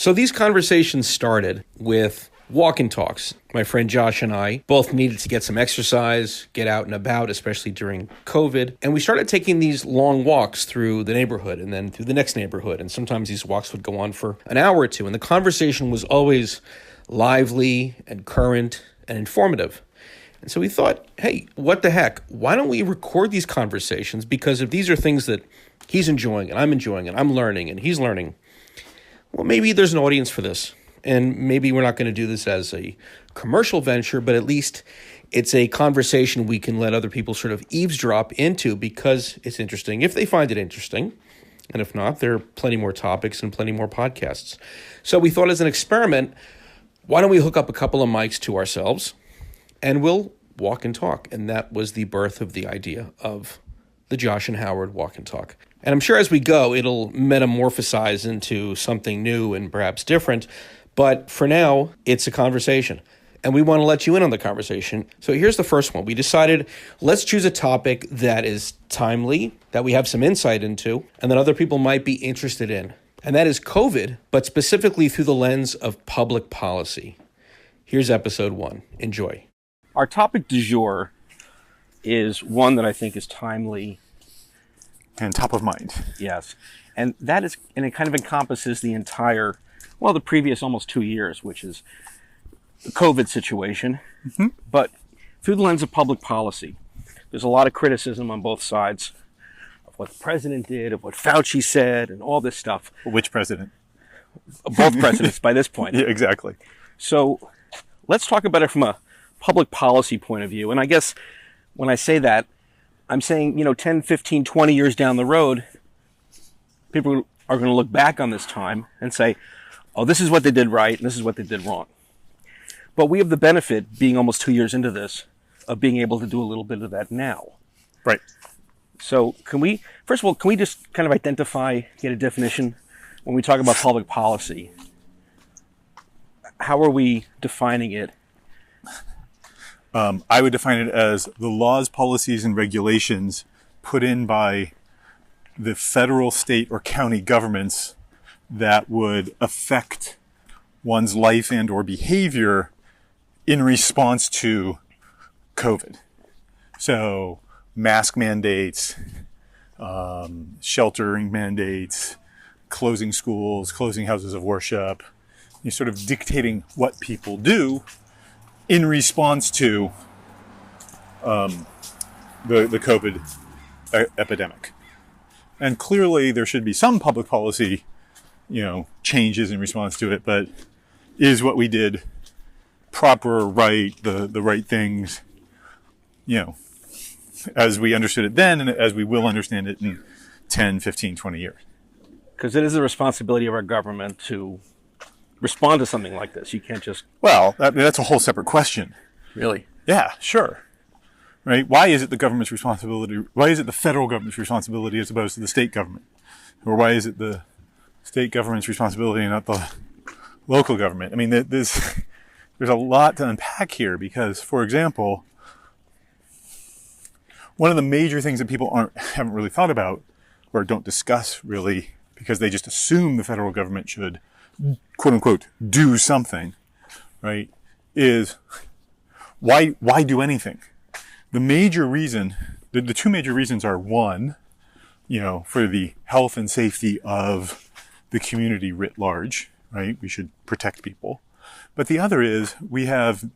So these conversations started with walk and talks. My friend Josh and I both needed to get some exercise, get out and about, especially during COVID. And we started taking these long walks through the neighborhood and then through the next neighborhood. And sometimes these walks would go on for an hour or two. And the conversation was always lively and current and informative. And so we thought, hey, what the heck? Why don't we record these conversations? Because if these are things that he's enjoying and I'm learning and he's learning, well, maybe there's an audience for this. And maybe we're not going to do this as a commercial venture, but at least it's a conversation we can let other people sort of eavesdrop into because it's interesting, if they find it interesting. And if not, there are plenty more topics and plenty more podcasts. So we thought as an experiment, why don't we hook up a couple of mics to ourselves and we'll walk and talk. And that was the birth of the idea of the Josh and Howard Walk and Talk. And I'm sure as we go, it'll metamorphosize into something new and perhaps different. But for now, it's a conversation, and we want to let you in on the conversation. So here's the first one. We decided let's choose a topic that is timely, that we have some insight into, and that other people might be interested in. And that is COVID, but specifically through the lens of public policy. Here's episode 1. Enjoy. Our topic du jour is one that I think is timely. And top of mind. Yes. And that is, and it kind of encompasses the entire the previous almost 2 years, which is the COVID situation, but through the lens of public policy. There's a lot of criticism on both sides of what the president did, of what FAUCI said, and all this stuff. Which president? Both presidents by this point. Yeah, exactly. So let's talk about it from a public policy point of view. And I guess when I say that, I'm saying, 10, 15, 20 years down the road, people are going to look back on this time and say, oh, this is what they did right, and this is what they did wrong. But we have the benefit, being almost 2 years into this, of being able to do a little bit of that now. Right. So first of all, can we just kind of identify, get a definition when we talk about public policy? How are we defining it? I would define it as the laws, policies, and regulations put in by the federal, state, or county governments that would affect one's life and or behavior in response to COVID. So mask mandates, sheltering mandates, closing schools, closing houses of worship, you're sort of dictating what people do in response to the COVID epidemic. And clearly there should be some public policy changes in response to it, but is what we did proper, right, the right things, as we understood it then and as we will understand it in 10, 15, 20 years. Because it is the responsibility of our government to respond to something like this. You can't just... Well, that's a whole separate question. Really? Yeah, sure. Right? Why is it the government's responsibility? Why is it the federal government's responsibility as opposed to the state government? Or why is it the state government's responsibility and not the local government? I mean, there's a lot to unpack here because, for example, one of the major things that people haven't really thought about or don't discuss really because they just assume the federal government should, quote unquote, do something, right, is why do anything? The major reason, the two major reasons are one, for the health and safety of the community writ large, right? We should protect people. But the other is we have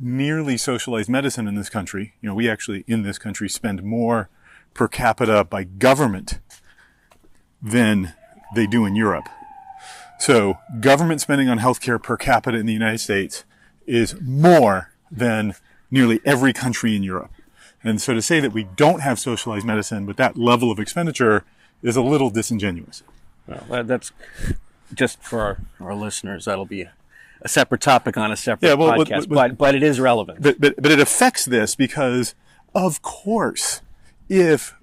nearly socialized medicine in this country. We actually in this country spend more per capita by government than they do in Europe. So government spending on healthcare per capita in the United States is more than nearly every country in Europe. And so to say that we don't have socialized medicine with that level of expenditure is a little disingenuous. Well, that's just for our listeners. That'll be a separate topic on a separate podcast, but it is relevant. But it affects this because, of course, if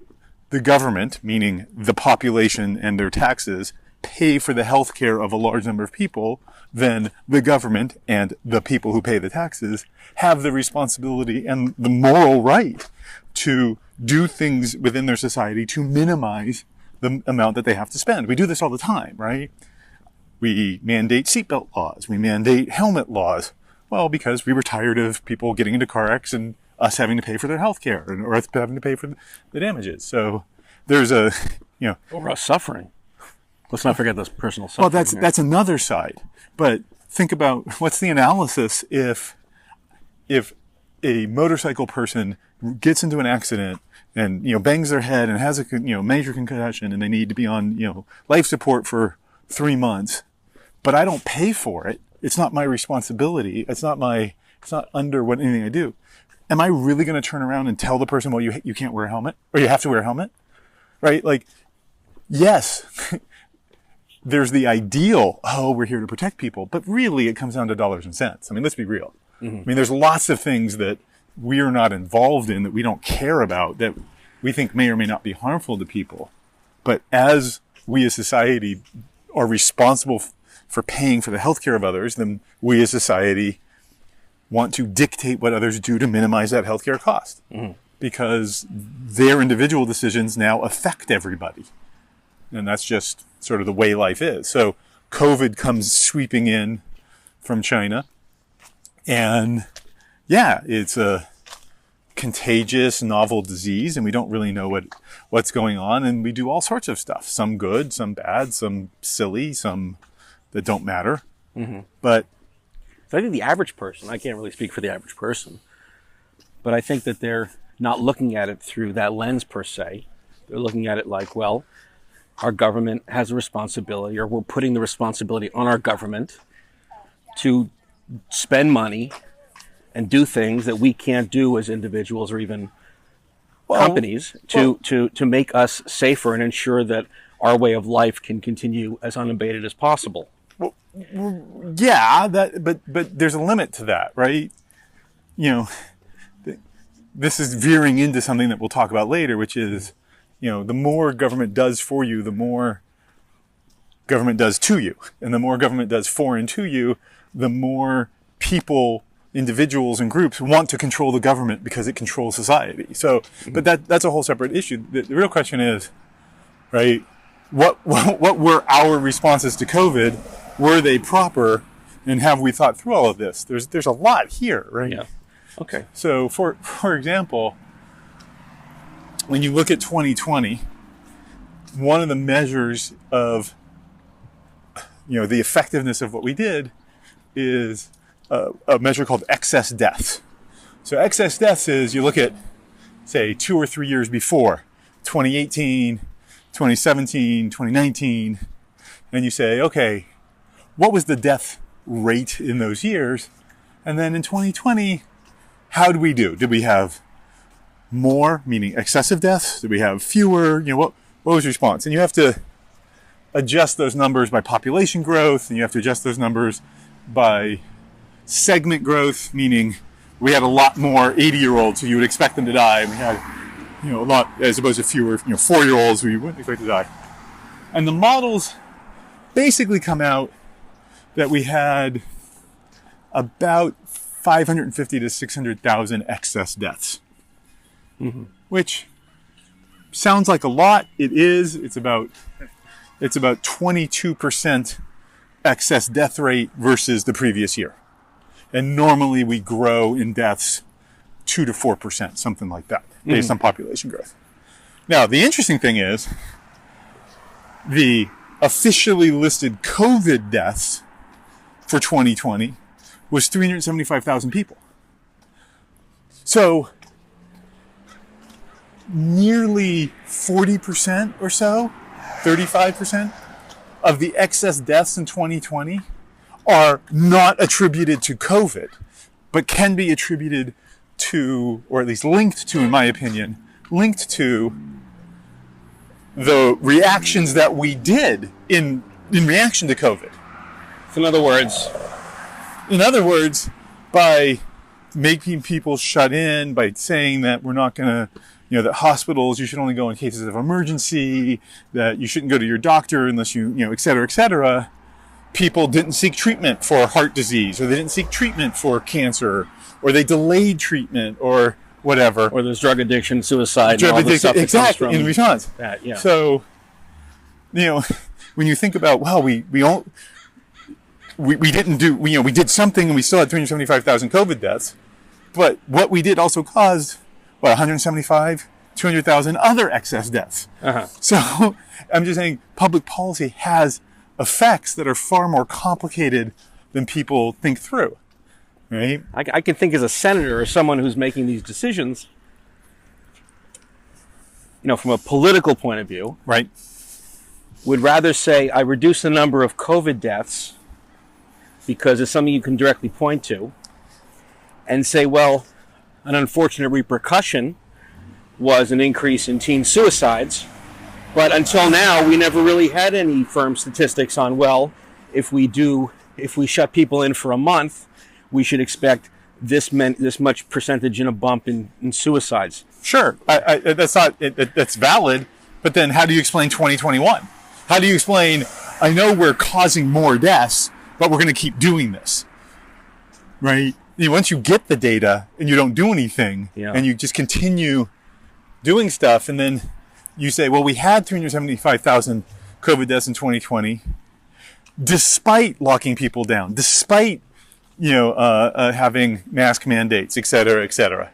the government, meaning the population and their taxes, pay for the health care of a large number of people, then the government and the people who pay the taxes have the responsibility and the moral right to do things within their society to minimize the amount that they have to spend. We do this all the time, right? We mandate seatbelt laws. We mandate helmet laws. Well, because we were tired of people getting into car wrecks and us having to pay for their health care or us having to pay for the damages. So there's a, Or us suffering. Let's not forget this personal suffering. Well, that's another side. But think about what's the analysis if a motorcycle person gets into an accident and, bangs their head and has a, major concussion and they need to be on, life support for 3 months, but I don't pay for it. It's not my responsibility. It's not under what anything I do. Am I really going to turn around and tell the person, well, you can't wear a helmet or you have to wear a helmet? Right? Like, yes, there's the ideal, we're here to protect people, but really it comes down to dollars and cents. I mean, let's be real. Mm-hmm. I mean, there's lots of things that we're not involved in that we don't care about that we think may or may not be harmful to people. But as we as society are responsible for paying for the healthcare of others, then we as society want to dictate what others do to minimize that healthcare cost. Mm-hmm. Because their individual decisions now affect everybody. And that's just sort of the way life is. So COVID comes sweeping in from China. And yeah, it's a contagious, novel disease, and we don't really know what's going on. And we do all sorts of stuff. Some good, some bad, some silly, some that don't matter. Mm-hmm. But so I think the average person, I can't really speak for the average person, but I think that they're not looking at it through that lens per se. They're looking at it like, well, our government has a responsibility, or we're putting the responsibility on our government to spend money and do things that we can't do as individuals or even companies to make us safer and ensure that our way of life can continue as unabated as possible. Well, yeah, but there's a limit to that, right? This is veering into something that we'll talk about later, which is, the more government does for you, the more government does to you. And the more government does for and to you, the more people, individuals and groups want to control the government because it controls society. So, but that's a whole separate issue. The real question is, right, what were our responses to COVID? Were they proper? And have we thought through all of this? There's a lot here, right? Yeah. Okay. So for example, when you look at 2020, one of the measures of, the effectiveness of what we did is a measure called excess deaths. So excess deaths is you look at, say, 2 or 3 years before, 2018, 2017, 2019, and you say, okay, what was the death rate in those years? And then in 2020, how did we do? Did we have more, meaning excessive deaths? Did we have fewer? What was the response? And you have to adjust those numbers by population growth, and you have to adjust those numbers by segment growth, meaning we had a lot more 80-year-olds who you would expect them to die, and we had, a lot, as opposed to fewer, 4-year-olds who you wouldn't expect to die. And the models basically come out that we had about 550 to 600,000 excess deaths, which sounds like a lot. It is. It's about 22% excess death rate versus the previous year. And normally we grow in deaths 2 to 4%, something like that, based on population growth. Now, the interesting thing is the officially listed COVID deaths for 2020 was 375,000 people. So nearly 40% or so, 35% of the excess deaths in 2020 are not attributed to COVID, but can be attributed to, or at least linked to, in my opinion, linked to the reactions that we did in reaction to COVID. So in other words, by making people shut in, by saying that we're not going to, that hospitals, you should only go in cases of emergency, that you shouldn't go to your doctor unless you, et cetera, people didn't seek treatment for heart disease, or they didn't seek treatment for cancer, or they delayed treatment, or whatever. Or there's drug addiction, suicide, and all the stuff that comes from in response. That, yeah. So, when you think about, well, we we didn't do, we did something and we still had 375,000 COVID deaths. But what we did also caused, 175, 200,000 other excess deaths. Uh-huh. So I'm just saying public policy has effects that are far more complicated than people think through, right? I can think as a senator or someone who's making these decisions, from a political point of view, Right. would rather say I reduce the number of COVID deaths because it's something you can directly point to, and say, well, an unfortunate repercussion was an increase in teen suicides, but until now we never really had any firm statistics on, well, if we shut people in for a month, we should expect this much percentage in a bump in suicides. Sure, that's valid, but then how do you explain 2021? How do you explain, I know we're causing more deaths, but we're going to keep doing this, right? Once you get the data and you don't do anything, and you just continue doing stuff, and then you say, well, we had 375,000 COVID deaths in 2020, despite locking people down, despite, having mask mandates, et cetera,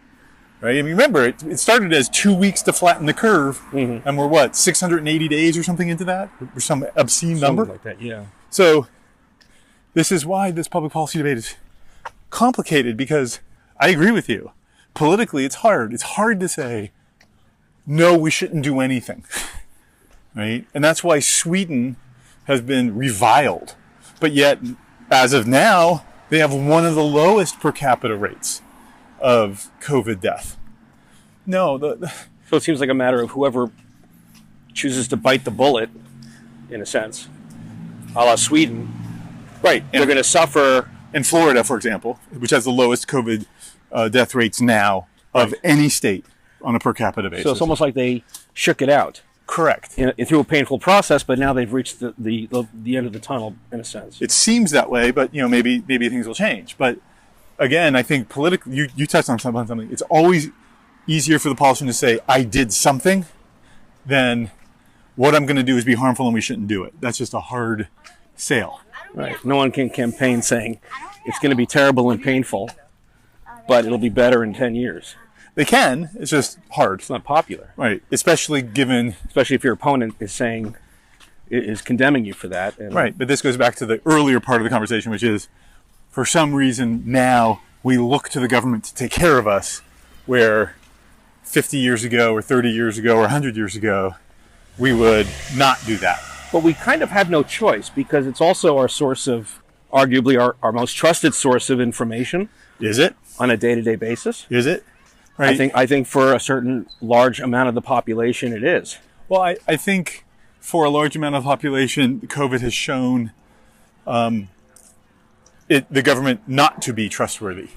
right? I mean, remember, it started as 2 weeks to flatten the curve, and we're 680 days or something into that? Or some obscene number? Something like that, yeah. So this is why this public policy debate is complicated, because I agree with you. Politically, it's hard. It's hard to say, no, we shouldn't do anything, right? And that's why Sweden has been reviled. But yet, as of now, they have one of the lowest per capita rates of COVID death. No. So it seems like a matter of whoever chooses to bite the bullet, in a sense, a la Sweden. Right. They're going to suffer. In Florida, for example, which has the lowest COVID death rates now of any state on a per capita basis. So it's almost like they shook it out. Correct. Through a painful process, but now they've reached the end of the tunnel, in a sense. It seems that way, but maybe things will change. But again, I think politically, you touched on something. It's always easier for the politician to say, I did something, than what I'm going to do is be harmful and we shouldn't do it. That's just a hard sale. Right. No one can campaign saying it's going to be terrible and painful, but it'll be better in 10 years. They can. It's just hard. It's not popular. Right. Especially if your opponent is condemning you for that. Right. But this goes back to the earlier part of the conversation, which is, for some reason now we look to the government to take care of us, where 50 years ago or 30 years ago or 100 years ago, we would not do that. But we kind of have no choice, because it's also our source of, arguably our most trusted source of information. Is it? On a day-to-day basis. Is it? Right. I think for a certain large amount of the population it is. Well, I think for a large amount of the population, COVID has shown the government not to be trustworthy.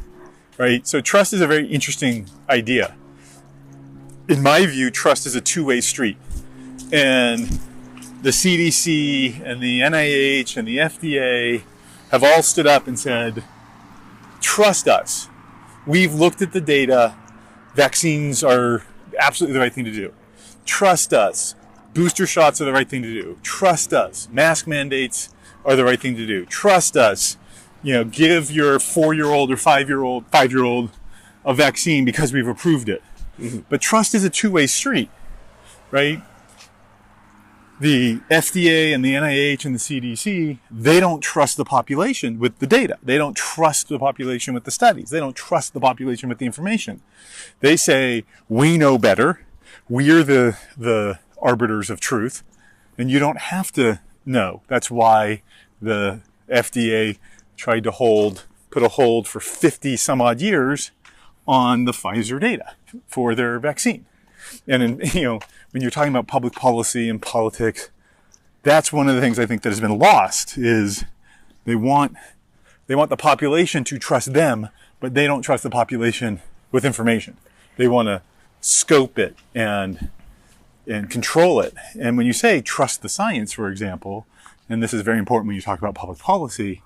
Right? So trust is a very interesting idea. In my view, trust is a two-way street. And the CDC and the NIH and the FDA have all stood up and said, trust us. We've looked at the data. Vaccines are absolutely the right thing to do. Trust us. Booster shots are the right thing to do. Trust us. Mask mandates are the right thing to do. Trust us. Give your 4-year-old or 5-year-old a vaccine because we've approved it. Mm-hmm. But trust is a two-way street, right? The FDA and the NIH and the CDC, they don't trust the population with the data. They don't trust the population with the studies. They don't trust the population with the information. They say, we know better. We're the arbiters of truth, and you don't have to know. That's why the FDA tried to put a hold for 50 some odd years on the Pfizer data for their vaccine. And when you're talking about public policy and politics, that's one of the things I think that has been lost, is they want the population to trust them, but they don't trust the population with information. They want to scope it and control it. And when you say trust the science, for example, and this is very important when you talk about public policy,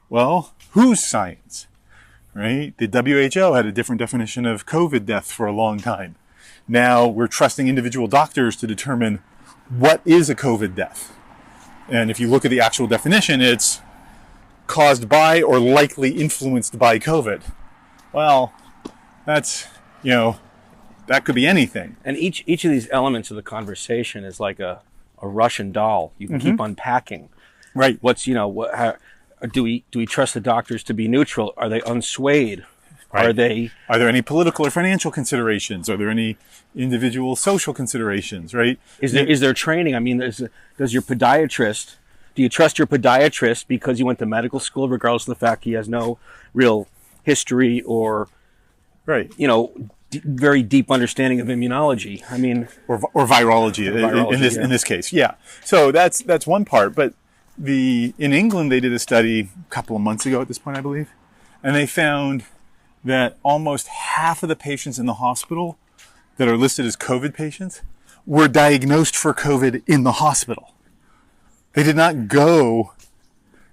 well, whose science, right? The WHO had a different definition of COVID death for a long time. Now we're trusting individual doctors to determine what is a COVID death. And if you look at the actual definition, it's caused by or likely influenced by COVID. Well, that's, that could be anything. And each of these elements of the conversation is like a Russian doll. You can keep unpacking. Right. What's, how, do we trust the doctors to be neutral? Are they unswayed? Right. Are there any political or financial considerations? Are there any individual social considerations? Right? Is there training? I mean, does your podiatrist? Do you trust your podiatrist because you went to medical school, regardless of the fact he has no real history or, right? Very deep understanding of immunology? I mean, or virology, in this case, yeah. So that's one part. But in England they did a study a couple of months ago at this point, I believe, and they found that almost half of the patients in the hospital that are listed as COVID patients were diagnosed for COVID in the hospital. They did not go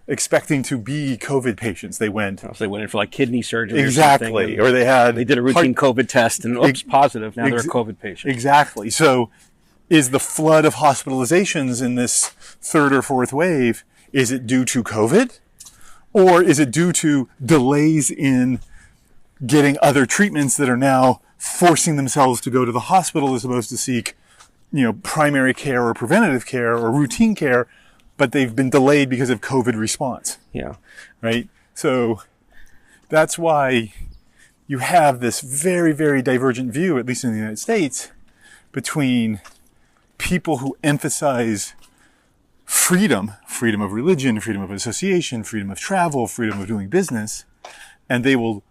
expecting to be COVID patients. They went in for like kidney surgery. Exactly. Or they did a routine COVID test and positive. Now they're a COVID patient. Exactly. So is the flood of hospitalizations in this third or fourth wave, is it due to COVID? Or is it due to delays in getting other treatments that are now forcing themselves to go to the hospital as opposed to seek, primary care or preventative care or routine care, but they've been delayed because of COVID response. Yeah. Right? So that's why you have this very, very divergent view, at least in the United States, between people who emphasize freedom of religion, freedom of association, freedom of travel, freedom of doing business, and they will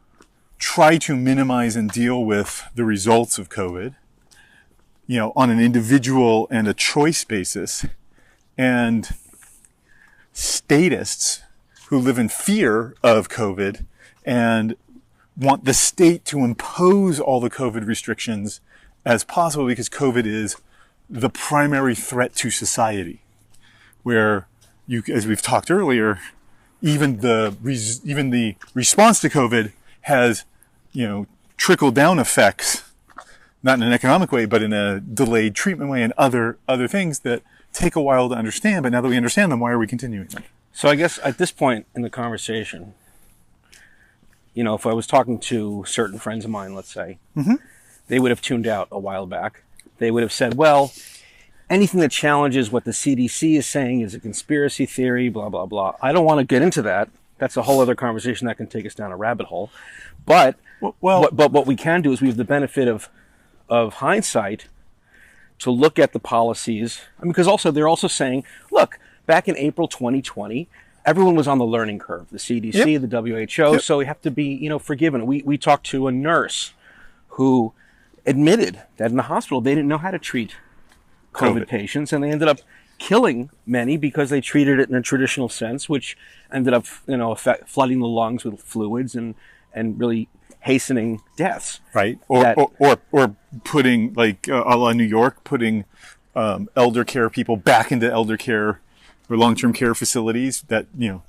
try to minimize and deal with the results of COVID, on an individual and a choice basis, and statists who live in fear of COVID and want the state to impose all the COVID restrictions as possible because COVID is the primary threat to society. Where as we've talked earlier, even the response to COVID has, trickle down effects, not in an economic way, but in a delayed treatment way and other things that take a while to understand. But now that we understand them, why are we continuing them? So I guess at this point in the conversation, if I was talking to certain friends of mine, let's say, they would have tuned out a while back. They would have said, well, anything that challenges what the CDC is saying is a conspiracy theory, blah, blah, blah. I don't want to get into that. That's a whole other conversation that can take us down a rabbit hole. But what we can do is we have the benefit of hindsight to look at the policies. Because they're also saying, look, back in April 2020, everyone was on the learning curve. The CDC, the WHO. Yep. So we have to be, forgiven. We talked to a nurse who admitted that in the hospital they didn't know how to treat COVID patients, and they ended up killing many because they treated it in a traditional sense, which ended up, flooding the lungs with fluids and really hastening deaths. Right. Or putting, like, a la New York, putting elder care people back into elder care or long-term care facilities that,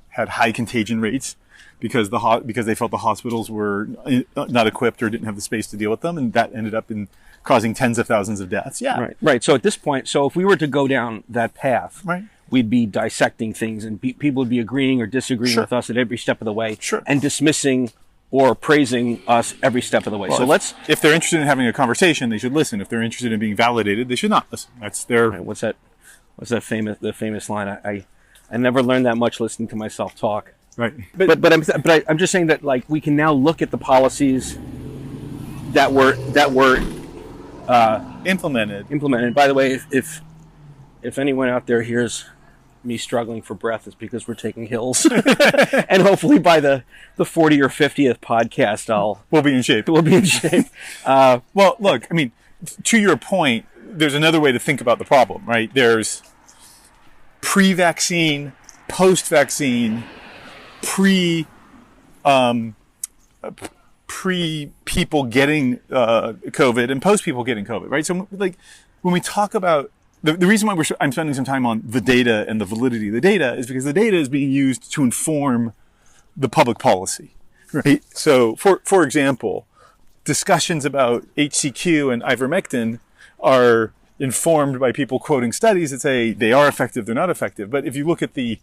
had high contagion rates because they felt the hospitals were not equipped or didn't have the space to deal with them, and that ended up in causing tens of thousands of deaths. Yeah. Right. So at this point, if we were to go down that path, right, we'd be dissecting things, and people would be agreeing or disagreeing with us at every step of the way, and dismissing or praising us every step of the way. Well, so if they're interested in having a conversation, they should listen. If they're interested in being validated, they should not listen. That's their. Right, what's that famous line? I never learned that much listening to myself talk. Right. But I'm just saying that, like, we can now look at the policies that were implemented. By the way, if anyone out there hears me struggling for breath, it's because we're taking hills, and hopefully by the 40 or 50th podcast, we'll be in shape. Well, look, I mean, to your point, there's another way to think about the problem, right? There's pre-vaccine, post-vaccine, pre people getting COVID and post people getting COVID, right? So, like, when we talk about the reason why I'm spending some time on the data and the validity of the data is because the data is being used to inform the public policy, right? So, for example, discussions about HCQ and ivermectin are informed by people quoting studies that say they are effective, they're not effective. But if you look at the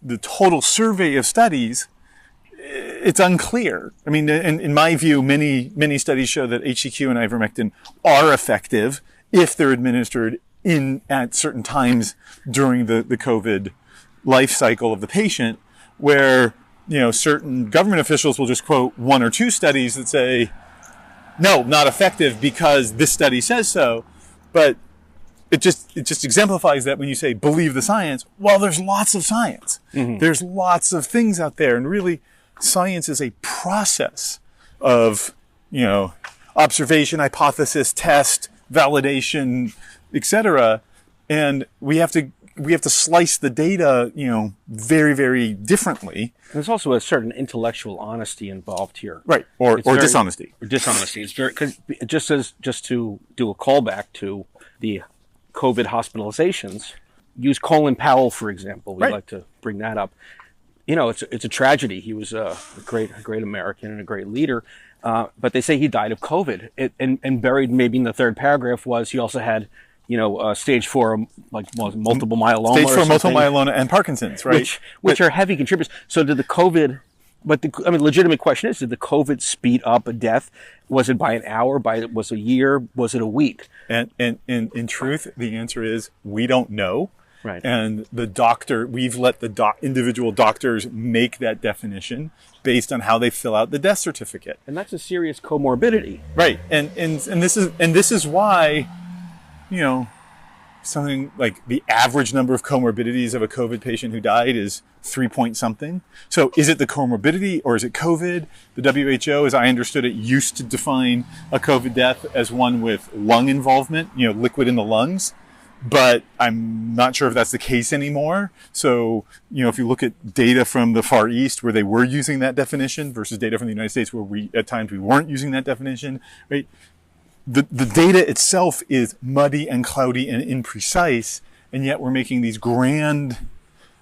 the total survey of studies, it's unclear. I mean, in my view, many studies show that HCQ and ivermectin are effective if they're administered at certain times during the COVID life cycle of the patient, where, certain government officials will just quote one or two studies that say, no, not effective because this study says so. But it just exemplifies that when you say believe the science, well, there's lots of science. Mm-hmm. There's lots of things out there. And really, science is a process of, observation, hypothesis, test, validation, etc. And we have to slice the data, very, very differently. There's also a certain intellectual honesty involved here. Right. Or dishonesty. Or dishonesty. It's very, cause just to do a callback to the COVID hospitalizations, use Colin Powell, for example. We like to bring that up. It's a tragedy. He was a great American and a great leader. But they say he died of COVID. And buried maybe in the third paragraph was he also had, stage 4, multiple myeloma. Stage 4 multiple myeloma and Parkinson's, right? Which are heavy contributors. So did the COVID, legitimate question is, did the COVID speed up a death? Was it by an hour? Was it a year? Was it a week? And in truth, the answer is we don't know. Right. And we've let the individual doctors make that definition based on how they fill out the death certificate. And that's a serious comorbidity. Right. And this is why, something like the average number of comorbidities of a COVID patient who died is 3 point something. So is it the comorbidity or is it COVID? The WHO, as I understood it, used to define a COVID death as one with lung involvement, liquid in the lungs. But I'm not sure if that's the case anymore. So, if you look at data from the Far East where they were using that definition versus data from the United States where at times we weren't using that definition, right? The data itself is muddy and cloudy and imprecise, and yet we're making these grand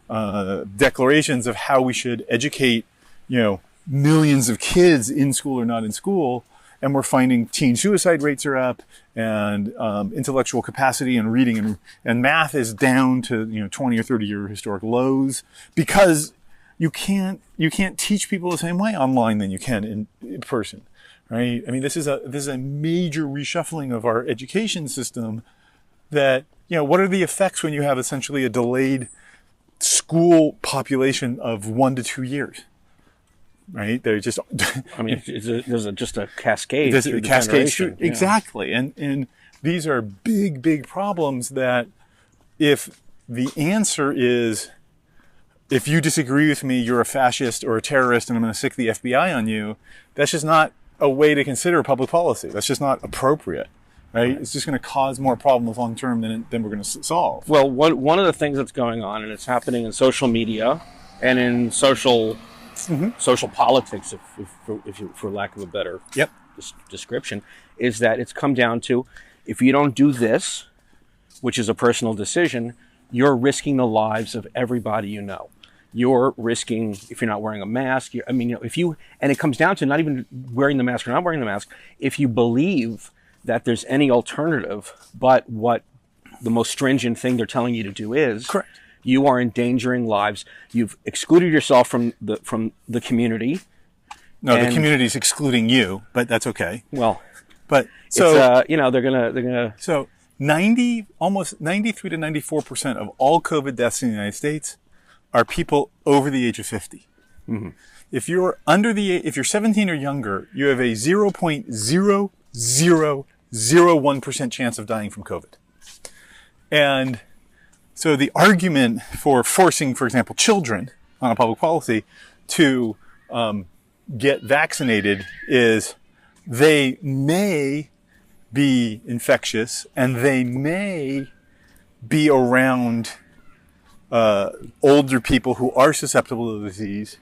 declarations of how we should educate, millions of kids in school or not in school. And we're finding teen suicide rates are up, and intellectual capacity and reading and math is down to 20 or 30 year historic lows, because you can't teach people the same way online than you can in person, right? I mean, this is a major reshuffling of our education system. That what are the effects when you have essentially a delayed school population of 1 to 2 years? Right? They're just. There's just a cascade. There's a cascade. Yeah. Exactly. And these are big, big problems that if the answer is, if you disagree with me, you're a fascist or a terrorist and I'm going to sic the FBI on you, that's just not a way to consider public policy. That's just not appropriate. Right? It's just going to cause more problems long term than we're going to solve. Well, one of the things that's going on, and it's happening in social media and in social politics, if for lack of a better description, is that it's come down to, if you don't do this, which is a personal decision, you're risking the lives of everybody you know. You're risking, if you're not wearing a mask, and it comes down to not even wearing the mask or not wearing the mask, if you believe that there's any alternative but what the most stringent thing they're telling you to do is, correct. You are endangering lives. You've excluded yourself from the community. No, the community's excluding you, but that's okay. Well, but so they're gonna. So almost 93 to 94% of all COVID deaths in the United States are people over the age of 50. Mm-hmm. If you're if you're 17 or younger, you have a 0.0001% chance of dying from COVID. And so the argument for forcing, for example, children on a public policy to get vaccinated is they may be infectious and they may be around older people who are susceptible to the disease,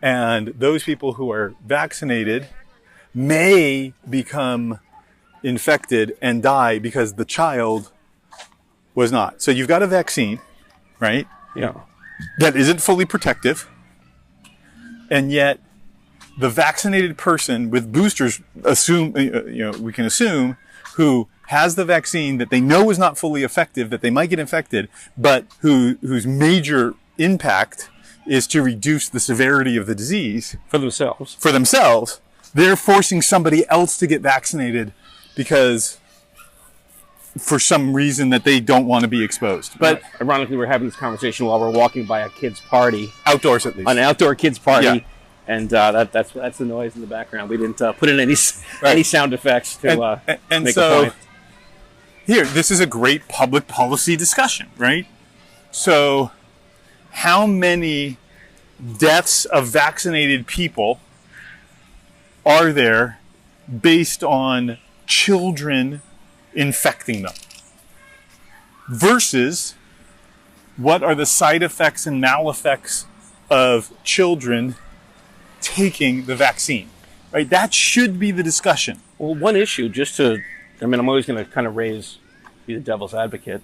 and those people who are vaccinated may become infected and die because the child was not. So you've got a vaccine, right? Yeah. That isn't fully protective, and yet the vaccinated person with boosters we can assume, who has the vaccine that they know is not fully effective, that they might get infected, but whose major impact is to reduce the severity of the disease For themselves. for themselves, they're forcing somebody else to get vaccinated because for some reason that they don't want to be exposed. But ironically, we're having this conversation while we're walking by a kid's party, outdoors at least. an outdoor kids party, Yeah. and that's the noise in the background. We didn't put in any sound effects to And make so a point. here, this is a great public policy discussion, right? So how many deaths of vaccinated people are there based on children infecting them? Versus what are the side effects and maleffects of children taking the vaccine? Right? That should be the discussion. Well, one issue, I'm always going to kind of be the devil's advocate.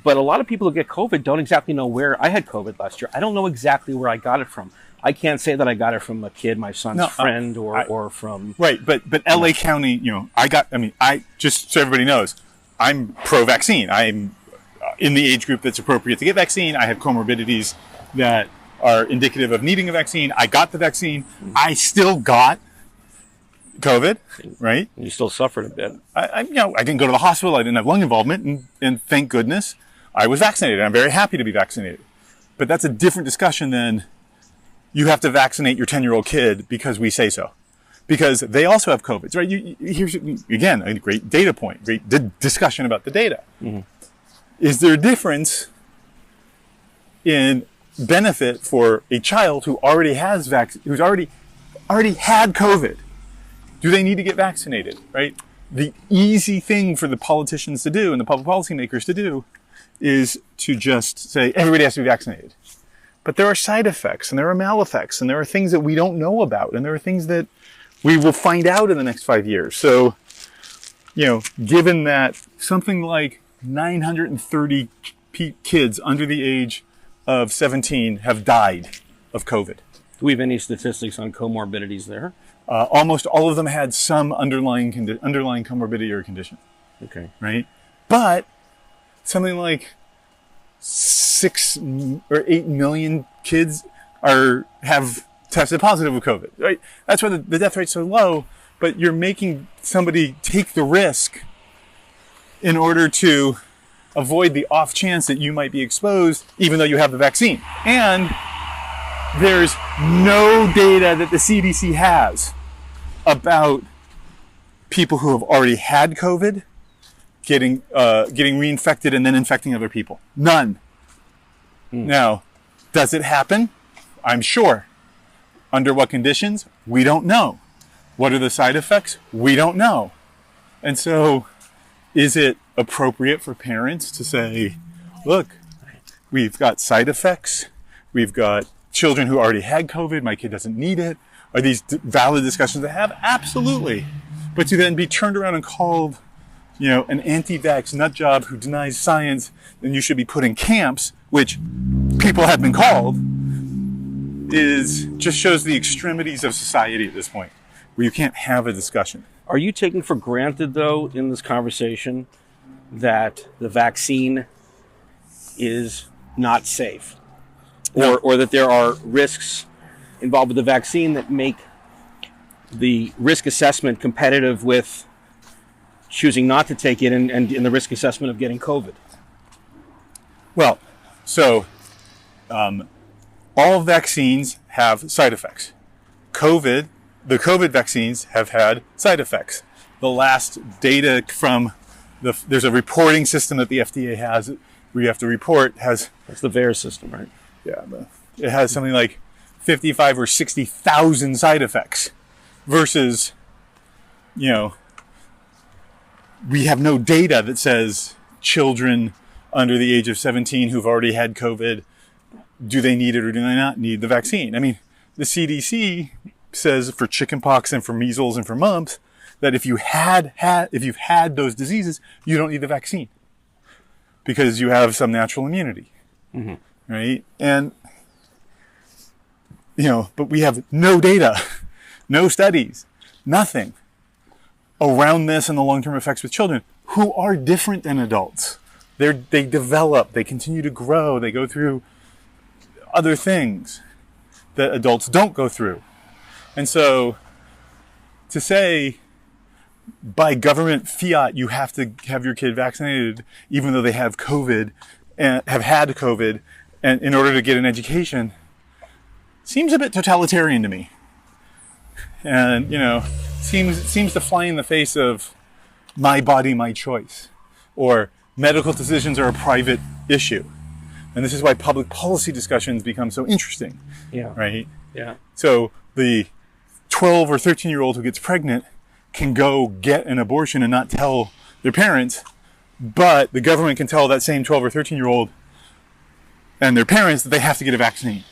But a lot of people who get COVID don't exactly know where. I had COVID last year. I don't know exactly where I got it from. I can't say that I got it from a kid, my son's friend, or from... Right, but LA County, I just so everybody knows, I'm pro-vaccine. I'm in the age group that's appropriate to get vaccine. I have comorbidities that are indicative of needing a vaccine. I got the vaccine. I still got COVID, right? You still suffered a bit. I didn't go to the hospital. I didn't have lung involvement, and thank goodness I was vaccinated. I'm very happy to be vaccinated. But that's a different discussion than you have to vaccinate your 10-year-old kid because we say so. Because they also have COVID, right? Here's, again, a great data point, great discussion about the data. Is there a difference in benefit for a child who already has who's already had COVID? Do they need to get vaccinated, right? The easy thing for the politicians to do and the public policy makers to do is to just say everybody has to be vaccinated. But there are side effects and there are maleffects and there are things that we don't know about and there are things that we will find out in the next 5 years. So, given that something like 930 kids under the age of 17 have died of COVID. Do we have any statistics on comorbidities there? Almost all of them had some underlying comorbidity or condition. Okay. Right? But something like 6 or 8 million kids have tested positive with COVID. Right? That's why the death rate's so low. But you're making somebody take the risk in order to avoid the off chance that you might be exposed, even though you have the vaccine. And there's no data that the CDC has about people who have already had COVID getting reinfected and then infecting other people. None. Now, does it happen? I'm sure. Under what conditions? We don't know. What are the side effects? We don't know. And so, is it appropriate for parents to say, look, we've got side effects, we've got children who already had COVID, my kid doesn't need it? Are these valid discussions to have? Absolutely. But to then be turned around and called, an anti-vax nut job who denies science, then you should be put in camps, which people have been called, just shows the extremities of society at this point, where you can't have a discussion. Are you taking for granted, though, in this conversation, that the vaccine is not safe? Or that there are risks involved with the vaccine that make the risk assessment competitive with choosing not to take it and in the risk assessment of getting COVID? Well, so all vaccines have side effects. The COVID vaccines have had side effects. The last data from there's a reporting system that the FDA has where you have to report That's the VAERS system, right? Yeah, it has something like 55 or 60,000 side effects versus, we have no data that says children under the age of 17 who've already had COVID, do they need it or do they not need the vaccine? I mean, the CDC says for chickenpox and for measles and for mumps that if you've had those diseases, you don't need the vaccine because you have some natural immunity. Right? And, but we have no data, no studies, nothing around this and the long-term effects with children who are different than adults. They develop, they continue to grow, they go through other things that adults don't go through. And so to say by government fiat you have to have your kid vaccinated even though they have COVID and have had COVID and in order to get an education seems a bit totalitarian to me. And, seems to fly in the face of my body, my choice, or medical decisions are a private issue. And this is why public policy discussions become so interesting. Yeah. Right? Yeah. So the 12 or 13-year-old who gets pregnant can go get an abortion and not tell their parents, but the government can tell that same 12 or 13-year-old and their parents that they have to get a vaccine.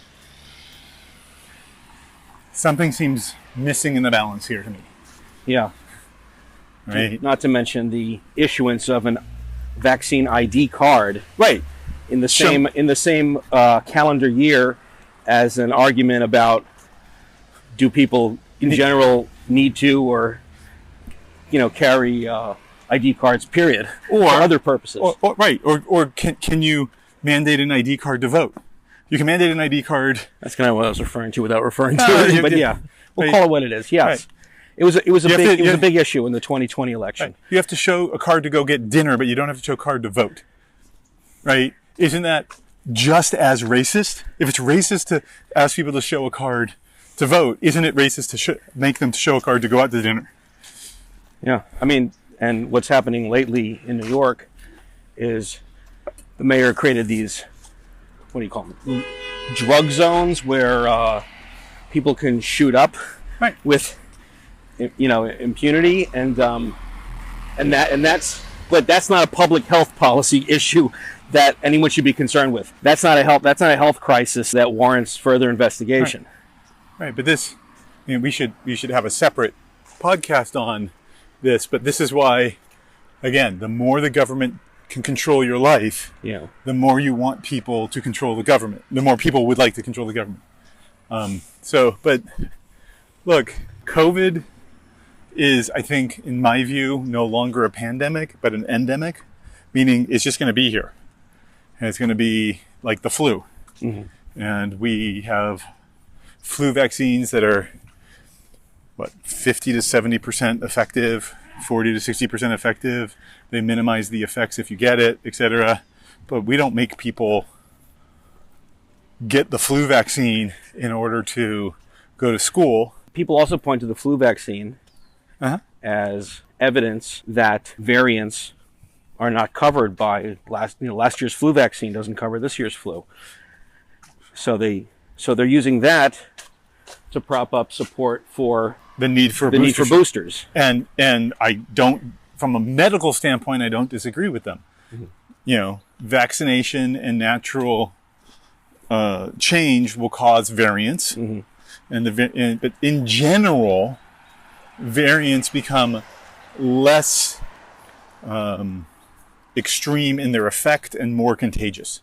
Something seems missing in the balance here to me. Yeah. Right? Not to mention the issuance of an vaccine ID card. Right. In the same calendar year as an argument about do people in general need to or carry ID cards, period, or for other purposes. Or can you mandate an ID card to vote? You can mandate an ID card. That's kind of what I was referring to without referring to it. But yeah, we'll call it what it is. Yes. Right. It was a big issue in the 2020 election. Right. You have to show a card to go get dinner, but you don't have to show a card to vote. Right? Isn't that just as racist? If it's racist to ask people to show a card to vote, isn't it racist to make them show a card to go out to dinner? Yeah. I mean, and what's happening lately in New York is the mayor created these, what do you call them? Drug zones where people can shoot up with, impunity, and that's not a public health policy issue that anyone should be concerned with. That's not a health crisis that warrants further investigation. Right, but we should have a separate podcast on this. But this is why, again, the more the government can control your life, the more you want people to control the government. The more people would like to control the government. But look, COVID is, I think, in my view, no longer a pandemic, but an endemic, meaning it's just going to be here. And it's going to be like the flu. Mm-hmm. And we have flu vaccines that are, 50 to 70% effective, 40 to 60% effective. They minimize the effects if you get it, etc. But we don't make people get the flu vaccine in order to go to school. People also point to the flu vaccine as evidence that variants are not covered by last year's flu vaccine doesn't cover this year's flu. So they're using that to prop up support for the need for boosters. And I don't, from a medical standpoint, I don't disagree with them. Mm-hmm. Vaccination and natural change will cause variants. Mm-hmm. But in general, variants become less extreme in their effect and more contagious.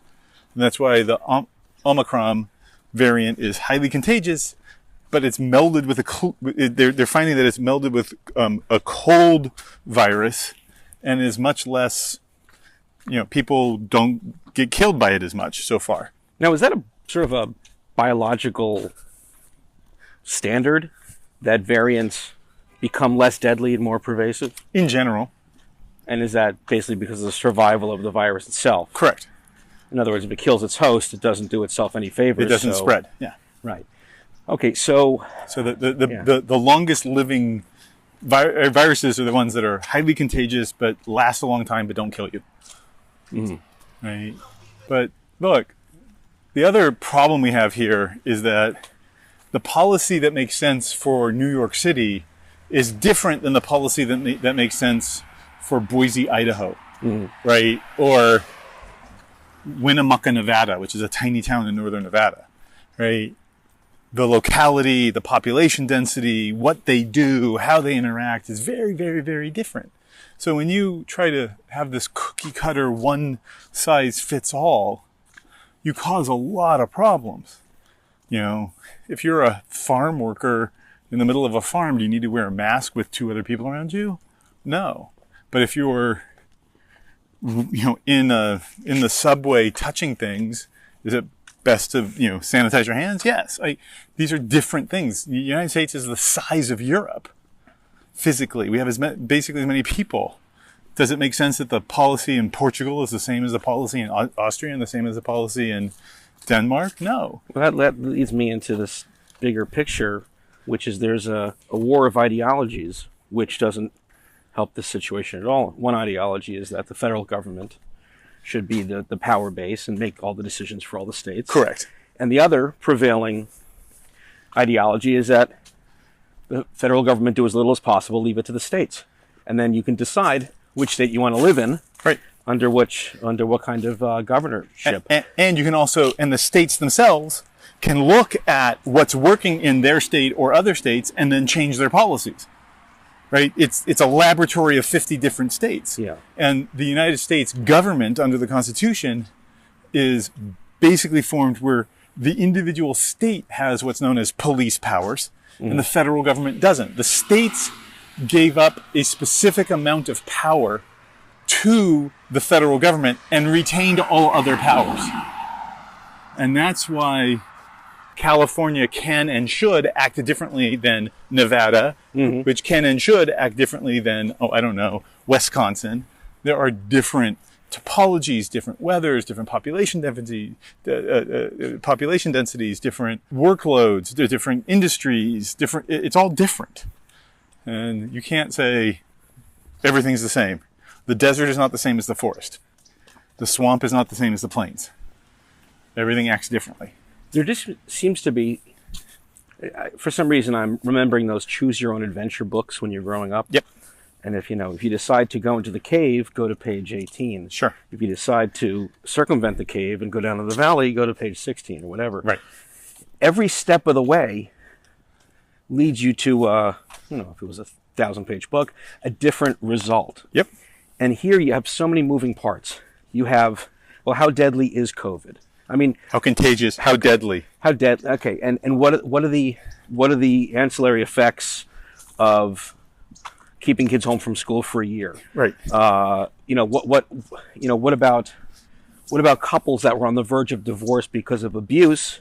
And that's why the Omicron variant is highly contagious, but it's melded with they're finding that it's melded with a cold virus and is much less, people don't get killed by it as much so far. Now, is that a sort of a biological standard that variants become less deadly and more pervasive? In general. And is that basically because of the survival of the virus itself? Correct. In other words, if it kills its host, it doesn't do itself any favors. It doesn't spread. Yeah. Right. Okay. So the longest living viruses are the ones that are highly contagious but last a long time but don't kill you. Mm-hmm. Right. But look, the other problem we have here is that the policy that makes sense for New York City is different than the policy that makes sense for Boise, Idaho, right? Or Winnemucca, Nevada, which is a tiny town in northern Nevada, right? The locality, the population density, what they do, how they interact is very, very, very different. So when you try to have this cookie cutter one size fits all, you cause a lot of problems. If you're a farm worker in the middle of a farm, do you need to wear a mask with two other people around you? No. But if you're, in the subway touching things, is it best to, sanitize your hands? Yes. These are different things. The United States is the size of Europe. Physically, we have basically as many people. Does it make sense that the policy in Portugal is the same as the policy in Austria and the same as the policy in Denmark? No. Well, that leads me into this bigger picture, which is there's a war of ideologies, which doesn't help this situation at all. One ideology is that the federal government should be the power base and make all the decisions for all the states. Correct. And the other prevailing ideology is that the federal government do as little as possible, leave it to the states. And then you can decide which state you want to live in, right? Under what kind of governorship. And you can also, and the states themselves can look at what's working in their state or other states and then change their policies, right? It's a laboratory of 50 different states. Yeah. And the United States government under the Constitution is basically formed where the individual state has what's known as police powers, and the federal government doesn't. The states gave up a specific amount of power to the federal government and retained all other powers. And that's why California can and should act differently than Nevada, which can and should act differently than, Wisconsin. There are different topologies, different weathers, different population densities, different workloads, different industries, it's all different. And you can't say everything's the same. The desert is not the same as the forest. The swamp is not the same as the plains. Everything acts differently. There just seems to be, for some reason, I'm remembering those choose your own adventure books when you're growing up. Yep. And if you decide to go into the cave, go to page 18. Sure. If you decide to circumvent the cave and go down to the valley, go to page 16 or whatever. Right. Every step of the way leads you to, if it was a 1,000-page book, a different result. Yep. And here you have so many moving parts. You have, how deadly is COVID? I mean, how contagious? How deadly? Okay, and what are the ancillary effects of keeping kids home from school for a year? Right. What about couples that were on the verge of divorce because of abuse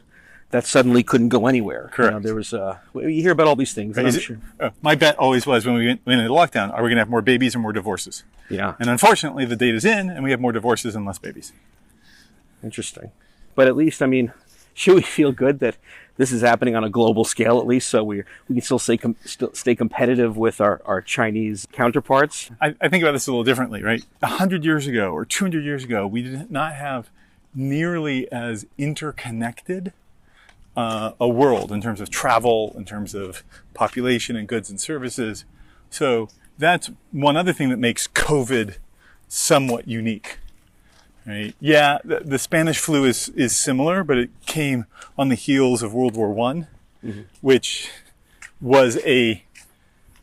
that suddenly couldn't go anywhere? Correct. There was you hear about all these things. Right. My bet always was when we went into lockdown, are we going to have more babies or more divorces? Yeah. And unfortunately, the data's in, and we have more divorces and less babies. Interesting. But at least, should we feel good that this is happening on a global scale at least, so we can still stay competitive with our Chinese counterparts? I think about this a little differently, right? 100 years ago or 200 years ago, we did not have nearly as interconnected a world in terms of travel, in terms of population and goods and services. So that's one other thing that makes COVID somewhat unique. Right? Yeah, the Spanish flu is similar, but it came on the heels of World War I, which was a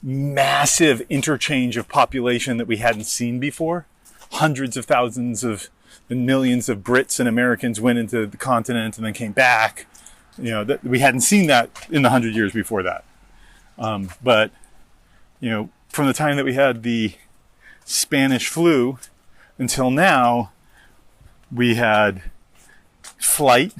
massive interchange of population that we hadn't seen before. Hundreds of thousands and millions of Brits and Americans went into the continent and then came back. We hadn't seen that in the 100 years before that. But from the time that we had the Spanish flu until now, we had flight,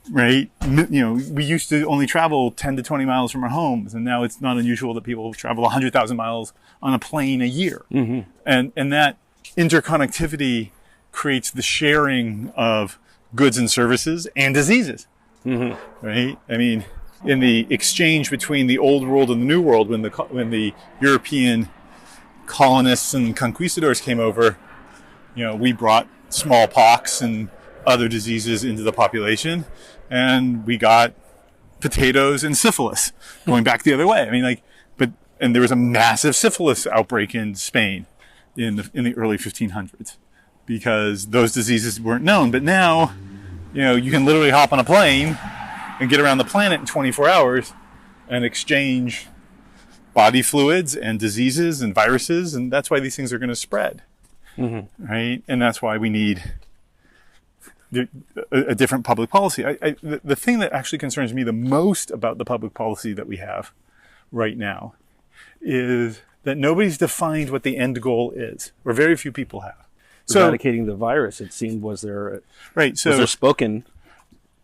right? We used to only travel 10 to 20 miles from our homes, and now it's not unusual that people travel 100,000 miles on a plane a year. And that interconnectivity creates the sharing of goods and services and diseases, right? In the exchange between the old world and the new world, when the European colonists and conquistadors came over, we brought smallpox and other diseases into the population, and we got potatoes and syphilis going back the other way. And there was a massive syphilis outbreak in Spain in the early 1500s because those diseases weren't known. But now, you can literally hop on a plane and get around the planet in 24 hours and exchange body fluids and diseases and viruses, and that's why these things are going to spread. Right? And that's why we need a different public policy. The thing that actually concerns me the most about the public policy that we have right now is that nobody's defined what the end goal is, or very few people have. eradicating the virus. It seemed was there spoken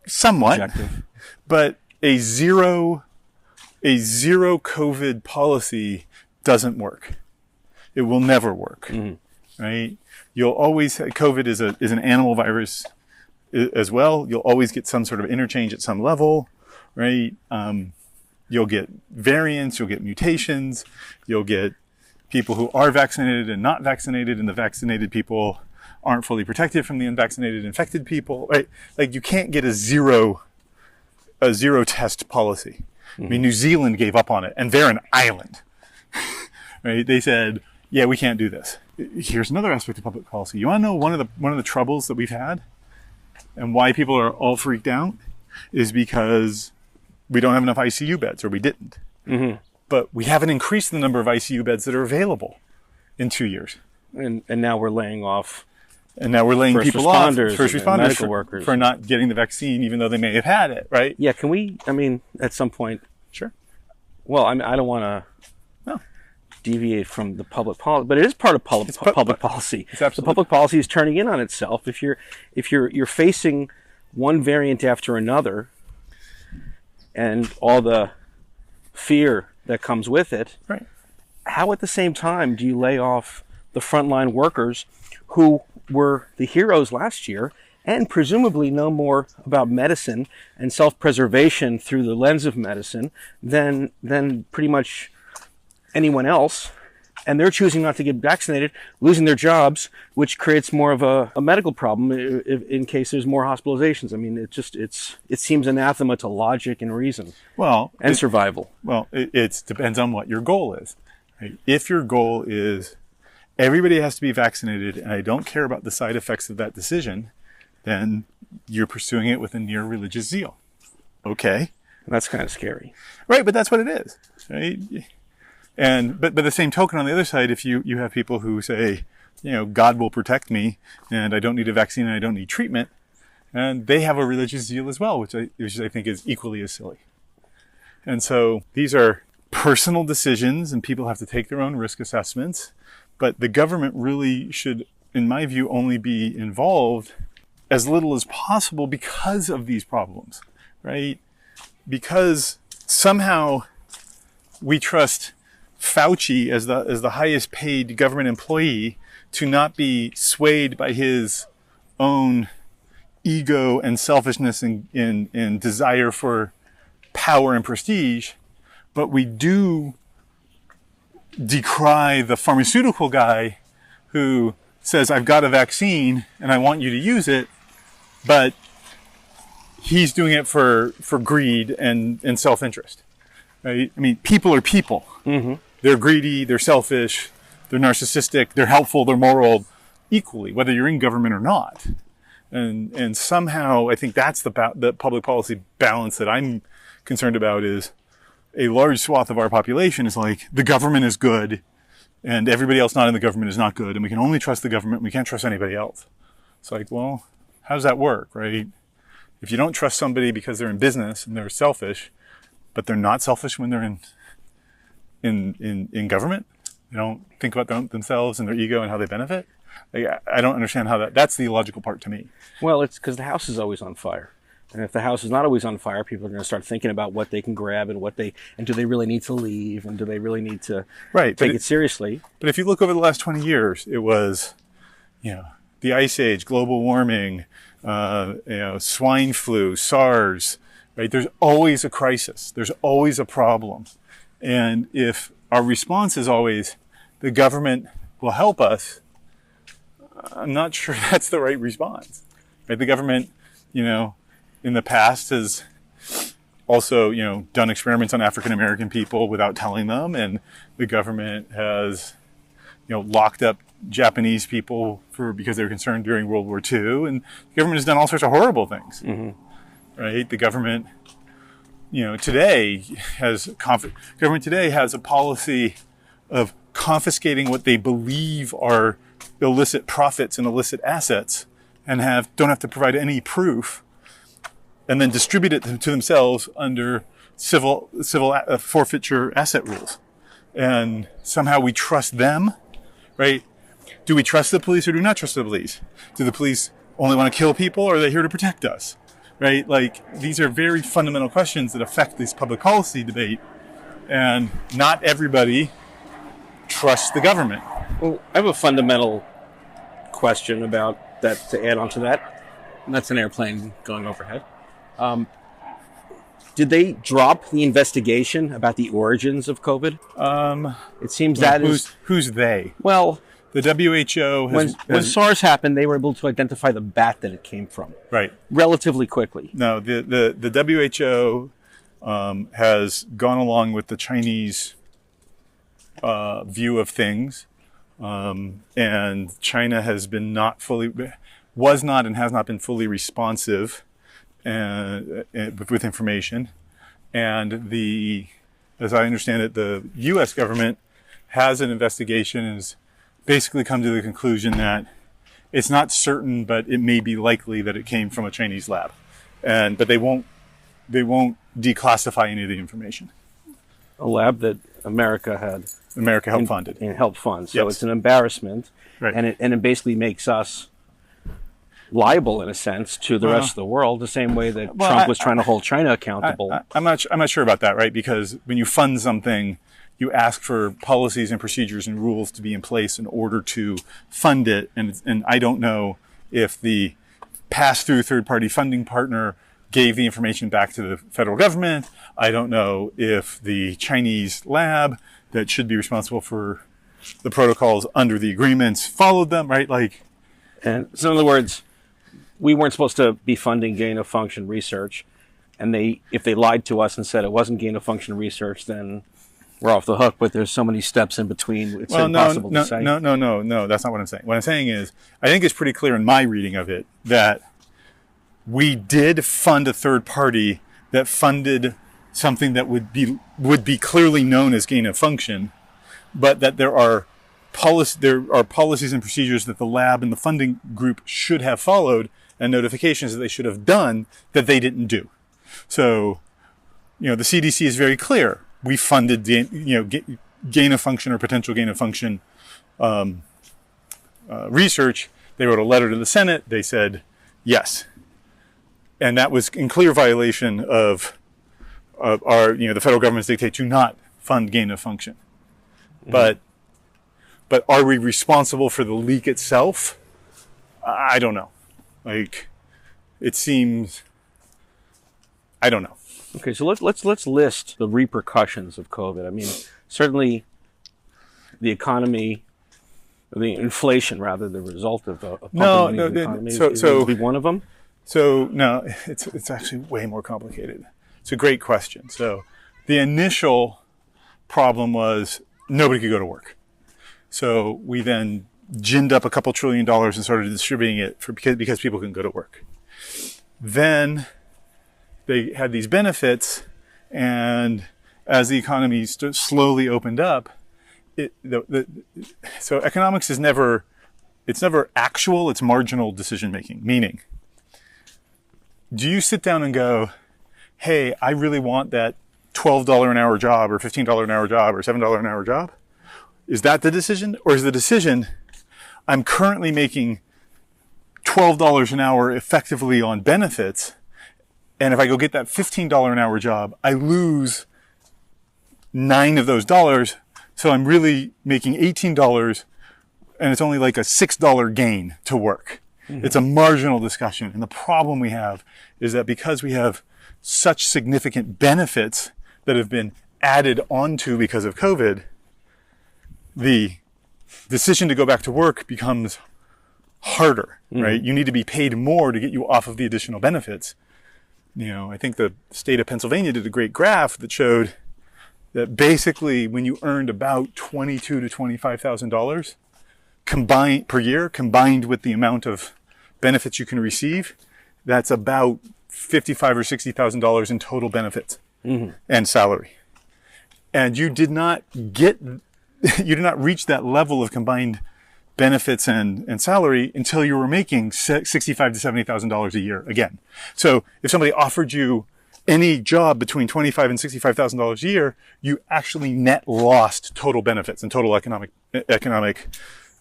somewhat objective. But a zero COVID policy doesn't work. It will never work, right? You'll always COVID is an animal virus as well. You'll always get some sort of interchange at some level, right? You'll get variants, you'll get mutations, you'll get people who are vaccinated and not vaccinated, and the vaccinated people aren't fully protected from the unvaccinated infected people, right? Like, you can't get a zero test policy. I mean, New Zealand gave up on it, and they're an island, right? They said, yeah, we can't do this. Here's another aspect of public policy. You want to know one of the troubles that we've had and why people are all freaked out is because we don't have enough ICU beds, or we didn't. But we haven't increased the number of ICU beds that are available in 2 years. And now we're laying off. And now we're laying people off, first responders, medical workers, for not getting the vaccine, even though they may have had it, right? Yeah, can we, at some point. Sure. Well, I don't want to deviate from the public policy, but it is part of public policy. It's absolutely. The public policy is turning in on itself. If you're facing one variant after another, and all the fear that comes with it, right? How at the same time do you lay off the frontline workers who were the heroes last year and presumably know more about medicine and self-preservation through the lens of medicine than pretty much anyone else, and they're choosing not to get vaccinated, losing their jobs, which creates more of a medical problem in case there's more hospitalizations. I mean, it seems anathema to logic and reason. And survival. Well, it depends on what your goal is. Right? If your goal is everybody has to be vaccinated and I don't care about the side effects of that decision, then you're pursuing it with a near religious zeal. Okay. That's kind of scary. Right, but that's what it is. Right? And but the same token, on the other side, if you have people who say, God will protect me and I don't need a vaccine and I don't need treatment, and they have a religious zeal as well, which I think is equally as silly. And so these are personal decisions and people have to take their own risk assessments, but the government really should, in my view, only be involved as little as possible because of these problems, right? Because somehow we trust FAUCI as the highest paid government employee to not be swayed by his own ego and selfishness and desire for power and prestige, but we do decry the pharmaceutical guy who says, I've got a vaccine and I want you to use it, but he's doing it for greed and self-interest, right? I mean, people are people. They're greedy, they're selfish, they're narcissistic, they're helpful, they're moral, equally, whether you're in government or not. And somehow, I think that's the public policy balance that I'm concerned about, is a large swath of our population is like, the government is good, and everybody else not in the government is not good, and we can only trust the government, and we can't trust anybody else. It's like, well, how does that work, right? If you don't trust somebody because they're in business and they're selfish, but they're not selfish when they're in government, they don't think about themselves and their ego and how they benefit. Like, I don't understand how that's the illogical part to me. Well, it's because the house is always on fire. And if the house is not always on fire, people are going to start thinking about what they can grab and and do they really need to leave, and do they really need to take it seriously? But if you look over the last 20 years, it was, the Ice Age, global warming, swine flu, SARS, right? There's always a crisis. There's always a problem. And if our response is always, the government will help us, I'm not sure that's the right response. Right? The government, in the past has also, done experiments on African American people without telling them, and the government has, locked up Japanese people because they were concerned during World War II, and the government has done all sorts of horrible things. Right? The government, today has a policy of confiscating what they believe are illicit profits and illicit assets, and don't have to provide any proof, and then distribute it to themselves under civil forfeiture asset rules. And somehow we trust them, right? Do we trust the police or do we not trust the police? Do the police only want to kill people, or are they here to protect us? Right? Like, these are very fundamental questions that affect this public policy debate, and not everybody trusts the government. Well, I have a fundamental question about that to add on to that. And that's an airplane going overhead. Did they drop the investigation about the origins of COVID? It seems who's they? Well, the WHO when SARS happened, they were able to identify the bat that it came from. Right. Relatively quickly. No, the WHO has gone along with the Chinese view of things, and China has was not and has not been fully responsive with information. And as I understand it, the U.S. government has an investigation and has basically come to the conclusion that it's not certain, but it may be likely that it came from a Chinese lab. But they won't declassify any of the information. A lab that America helped funded. And helped fund. So Yes. it's an embarrassment. Right. And it basically makes us liable, in a sense, to the rest of the world, the same way that Trump was trying to hold China accountable. I'm not sure about that, right? Because when you fund something, you ask for policies and procedures and rules to be in place in order to fund it. And I don't know if the pass-through third-party funding partner gave the information back to the federal government. I don't know if the Chinese lab that should be responsible for the protocols under the agreements followed them, right? And so, in other words, we weren't supposed to be funding gain-of-function research. And if they lied to us and said it wasn't gain-of-function research, then we're off the hook. But there's so many steps in between. It's impossible to say. No. That's not what I'm saying. What I'm saying is, I think it's pretty clear in my reading of it that we did fund a third party that funded something that would be clearly known as gain of function, but that there are policies and procedures that the lab and the funding group should have followed, and notifications that they should have done that they didn't do. So, the CDC is very clear. We funded gain of function or potential gain of function research. They wrote a letter to the Senate. They said yes. And that was in clear violation of our, the federal government's dictate to not fund gain of function. Mm-hmm. But are we responsible for the leak itself? I don't know. It seems, I don't know. Okay, so let's list the repercussions of COVID. I mean, certainly the economy, the inflation, rather, the result of the economy would be one of them. So no, it's actually way more complicated. It's a great question. So the initial problem was nobody could go to work. So we then ginned up a couple $1 trillion and started distributing it because people couldn't go to work. Then they had these benefits, and as the economy slowly opened up, so economics is never actual, it's marginal decision making. Meaning, do you sit down and go, hey, I really want that $12 an hour job or $15 an hour job or $7 an hour job? Is that the decision? Or is the decision, I'm currently making $12 an hour effectively on benefits, and if I go get that $15 an hour job, I lose 9 of those dollars, so I'm really making $18, and it's only like a $6 gain to work. Mm-hmm. It's a marginal discussion. And the problem we have is that because we have such significant benefits that have been added onto because of COVID, the decision to go back to work becomes harder, right? You need to be paid more to get you off of the additional benefits. I think the state of Pennsylvania did a great graph that showed that basically when you earned about $22,000 to $25,000 combined per year, combined with the amount of benefits you can receive, that's about $55,000 or $60,000 in total benefits and salary. And you did not reach that level of combined benefits and salary until you were making $65,000 to $70,000 a year again. So if somebody offered you any job between $25,000 and $65,000 a year, you actually net lost total benefits and total economic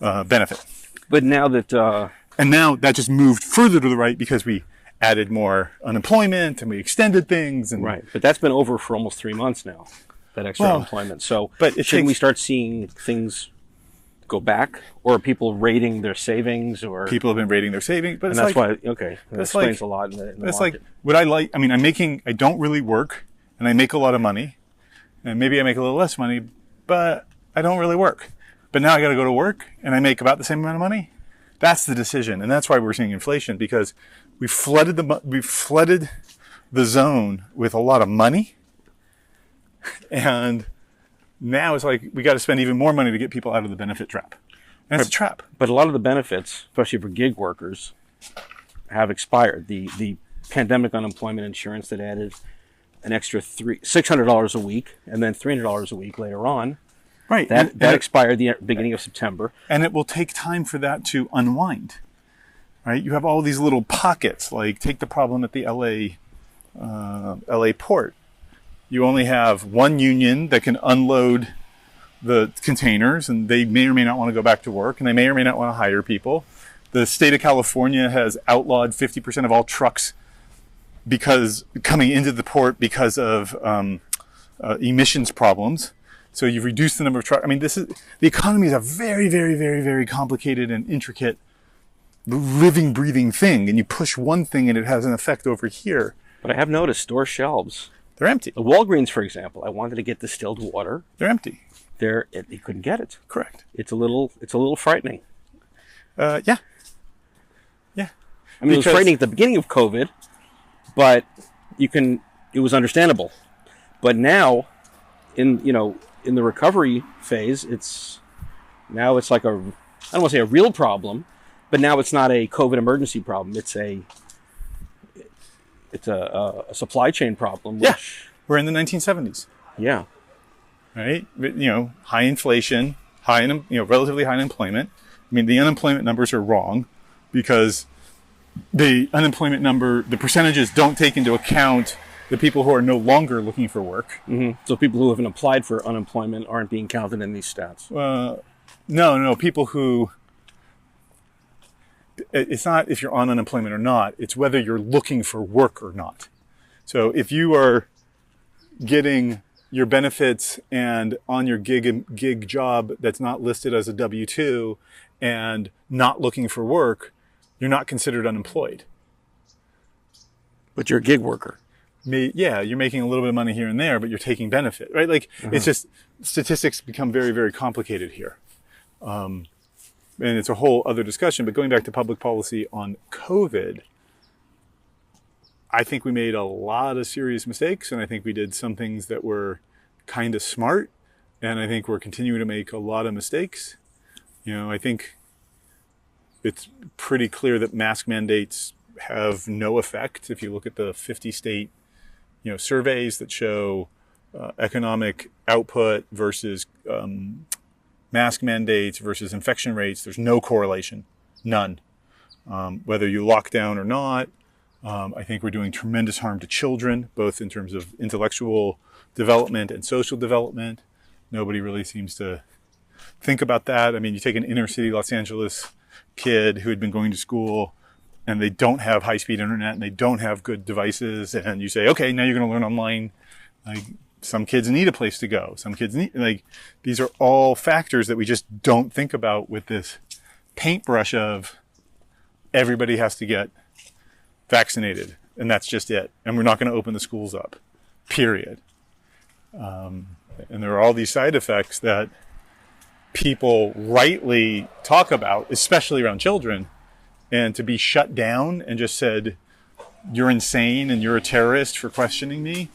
benefit. But now that And now that just moved further to the right because we added more unemployment and we extended things. And right, but that's been over for almost 3 months now. That extra unemployment. So, but shouldn't we start seeing things go back, or are people rating their savings, or people have been rating their savings? But and it's that's like, why that that's explains like, a lot in the it's market. like what I like. I mean, I don't really work, and I make a lot of money, and maybe I make a little less money, but I don't really work. But now I got to go to work, and I make about the same amount of money. That's the decision, and that's why we're seeing inflation, because we flooded the zone with a lot of money, and now it's like we got to spend even more money to get people out of the benefit trap. And it's a trap. But a lot of the benefits, especially for gig workers, have expired. The pandemic unemployment insurance that added an extra $600 a week and then $300 a week later on, Right. that expired the beginning of September. And it will take time for that to unwind. Right? You have all these little pockets, like take the problem at the LA port. You only have one union that can unload the containers, and they may or may not want to go back to work, and they may or may not want to hire people. The state of California has outlawed 50% of all trucks because coming into the port because of emissions problems. So you've reduced the number of trucks. I mean, the economy is a very, very, very, very complicated and intricate living, breathing thing, and you push one thing and it has an effect over here. But I have noticed store shelves, they're empty. the Walgreens, for example, I wanted to get distilled water. They're empty. You couldn't get it. Correct. It's a little frightening. Yeah. I mean, it was frightening at the beginning of COVID, but it was understandable. But now, in the recovery phase, it's like I don't want to say a real problem, but now it's not a COVID emergency problem. It's a supply chain problem. Yeah. We're in the 1970s. Yeah. Right? High inflation, relatively high unemployment. I mean, the unemployment numbers are wrong because the unemployment number, the percentages don't take into account the people who are no longer looking for work. Mm-hmm. So people who haven't applied for unemployment aren't being counted in these stats. No. People who... It's not if you're on unemployment or not. It's whether you're looking for work or not. So if you are getting your benefits and on your gig job that's not listed as a W-2 and not looking for work, you're not considered unemployed. But you're a gig worker. You're making a little bit of money here and there, but you're taking benefit, right? Like, It's just, statistics become very, very complicated here. And it's a whole other discussion, but going back to public policy on COVID, I think we made a lot of serious mistakes, and I think we did some things that were kind of smart, and I think we're continuing to make a lot of mistakes. I think it's pretty clear that mask mandates have no effect. If you look at the 50 state, surveys that show economic output versus mask mandates versus infection rates, there's no correlation, none. Whether you lock down or not, I think we're doing tremendous harm to children, both in terms of intellectual development and social development. Nobody really seems to think about that. I mean, you take an inner city Los Angeles kid who had been going to school and they don't have high-speed internet and they don't have good devices, and you say, okay, now you're going to learn online. Like, some kids need a place to go. Some kids need, these are all factors that we just don't think about with this paintbrush of everybody has to get vaccinated, and that's just it. And we're not going to open the schools up, period. And there are all these side effects that people rightly talk about, especially around children, and to be shut down and just said, you're insane and you're a terrorist for questioning me.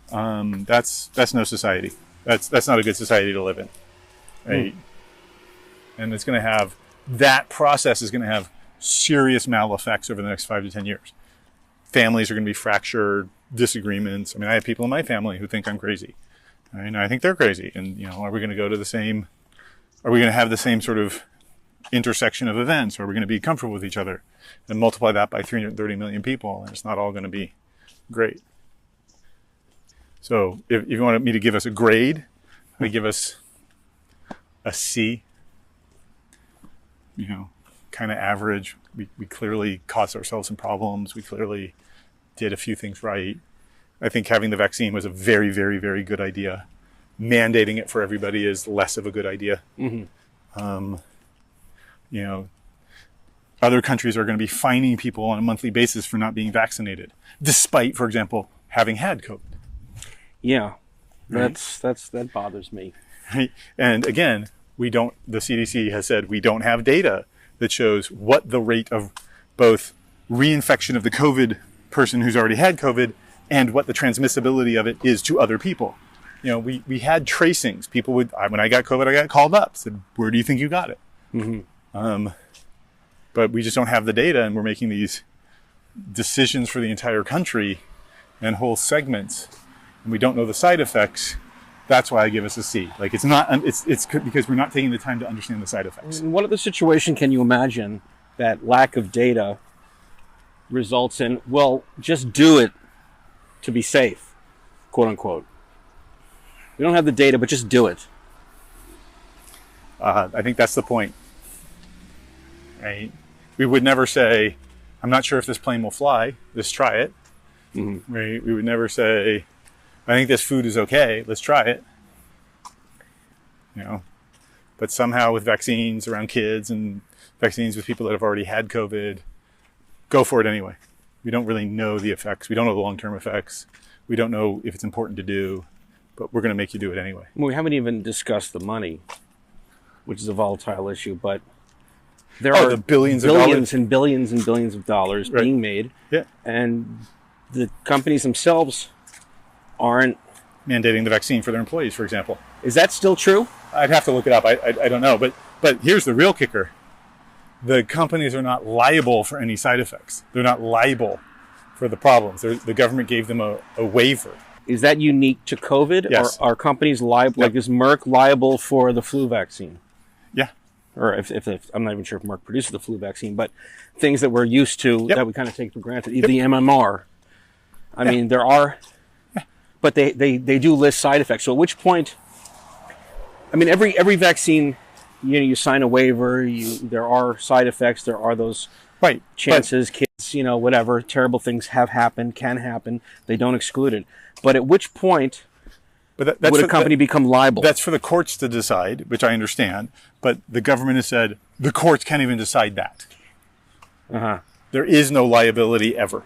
That's no society. That's not a good society to live in. Right. And it's going to have, that process is going to have serious mal effects over the next 5 to 10 years. Families are going to be fractured, disagreements. I mean, I have people in my family who think I'm crazy. Right? And I think they're crazy. And, are we going to go to are we going to have the same sort of intersection of events? Or are we going to be comfortable with each other and multiply that by 330 million people? And it's not all going to be great. So if you want me to give us a grade, I give us a C. kind of average. We clearly caused ourselves some problems. We clearly did a few things right. I think having the vaccine was a very, very, very good idea. Mandating it for everybody is less of a good idea. Other countries are going to be fining people on a monthly basis for not being vaccinated, despite, for example, having had COVID. Yeah, that bothers me. Right? And again, the CDC has said we don't have data that shows what the rate of both reinfection of the COVID person who's already had COVID and what the transmissibility of it is to other people. We had tracings. People when I got COVID, I got called up, said, "Where do you think you got it?" But we just don't have the data, and we're making these decisions for the entire country and whole segments, and we don't know the side effects. That's why I give us a C. Like it's because we're not taking the time to understand the side effects. In what other situation can you imagine that lack of data results in, well, just do it to be safe, quote unquote? We don't have the data, but just do it. I think that's the point, right? We would never say, I'm not sure if this plane will fly. Let's try it. Right? We would never say, I think this food is okay. Let's try it. But somehow with vaccines around kids and vaccines with people that have already had COVID, go for it anyway. We don't really know the effects. We don't know the long-term effects. We don't know if it's important to do, but we're going to make you do it anyway. We haven't even discussed the money, which is a volatile issue, but there are the billions and billions and billions of dollars being made. Yeah. And the companies themselves aren't mandating the vaccine for their employees, for example. Is that still true? I'd have to look it up. I don't know. But here's the real kicker. The companies are not liable for any side effects. They're not liable for the problems. The government gave them a waiver. Is that unique to COVID? Yes. Or are companies liable? Like, is Merck liable for the flu vaccine? Yeah. Or if I'm not even sure if Merck produces the flu vaccine, but things that we're used to that we kind of take for granted, the MMR. I mean, there are, but they do list side effects. So at which point, I mean, every vaccine, you sign a waiver, there are side effects, there are those chances, kids, whatever, terrible things have happened, can happen, they don't exclude it. But at which point would a company become liable? That's for the courts to decide, which I understand. But the government has said the courts can't even decide that. There is no liability ever.